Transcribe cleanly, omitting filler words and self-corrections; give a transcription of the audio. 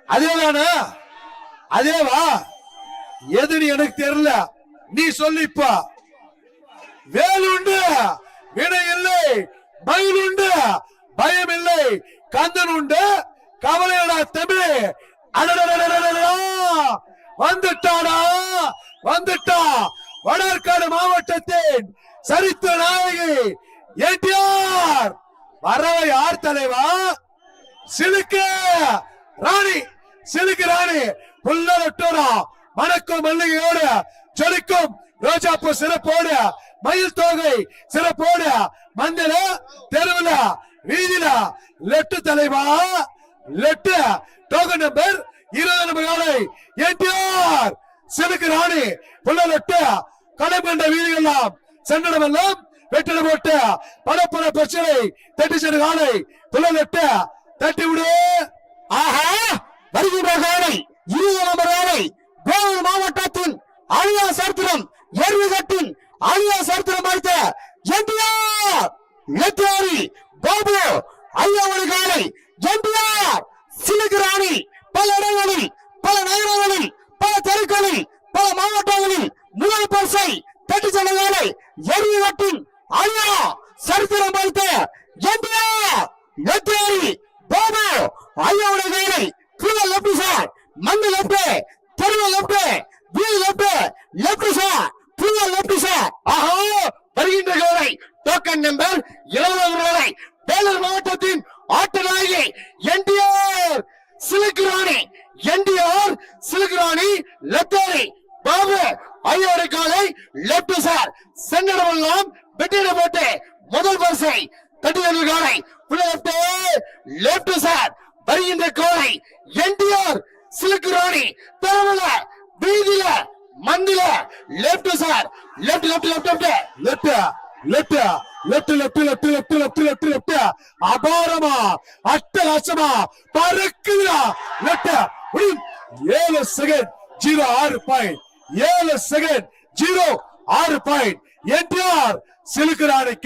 அதேதானா? அதேவா? எதுன்னு எனக்கு தெரியல, நீ சொல்லிப்பா. வேலுண்டு வினை இல்லை, மயில் உண்டு பயம் இல்லை, கந்தன் உண்டு கவலையடா தம்பி. வந்துட்டாடா, வந்துட்டா வடற்காடு மாவட்டத்தின் சரித்திர நாயகி என்டிஆர். வரவ யார் தலைவா? சிலுக்கு ராணி, சிலுக்கு ராணி புல்லட்டோரா மணக்கும் மல்லிகையோடு ஜொலிக்கும் ரோஜாப்பூ சிறப்போடு மயில் தோகை சிறப்போடு மந்தல தெருவுல வீதியில லெட்டு தலைவா, லெட்டு டோக்கன் நம்பர் 20 நம்பர் காலை என்டிஆர் சிலுக்கு ராணி புல்லட்டு களம் கண்ட வீதிகளெல்லாம் சன்னடமெல்லாம் வெற்றிட போட்டு படப்பட பிரச்சனை தட்டி சென்ற காலை புல்லட்டு தட்டி விடு. ஆஹா, வருகின்ற காலை 20 நம்பர் காலை வேலூர் மாவட்டத்தின் அழியா சரித்திரம் எருவிகட்டின் அழியா சரித்திரம் அளித்த என்டிஆர் எத்தியாரி பாபு ஐயாவளி காலை என்டிஆர் சிலுக்கு ராணி பல இடங்களில், பல நகரங்களில், பல தெருக்களில், பல மாவட்டங்களில் முதல் பரிசை தட்டி சென்ற காலை எருவிகட்டின் அழியா சரித்திரம் அளித்த என்டிஆர் எத்தியாரி பாபு ஐயாவளி காலை கீழே லெப்ட் சார், மந்து லெப்ட், தெருவ left, wheel left, left sir, கீழே லெப்ட் சார். ஆஹா, வருகின்ற காலை டோக்கன் நம்பர் 20 காலை வேலூர் மாவட்டத்தின் ஆட்ட நாயகி என்டிஆர் சிலுக்கு ராணி, என்டிஆர் சிலுக்கு ராணி லெப்டாரி பாபு ஐயோட காலை லெப்ட் சார் சென்னடமெல்லாம் வெற்றிட போட்டு முதல் பரிசை தட்டி சென்ற காலை லெப்ட், லெப்ட் சார். வருகின்ற காலை என்டிஆர் சிலுக்கு ராணி தெருவுல வீதியில மந்தில left sir, left left left left left left left left left left left left left அபாரமா அட்டகாசமா பறக்குதா left. 7 second 06 point, 7 second 06 point NTR Silukku ராணி.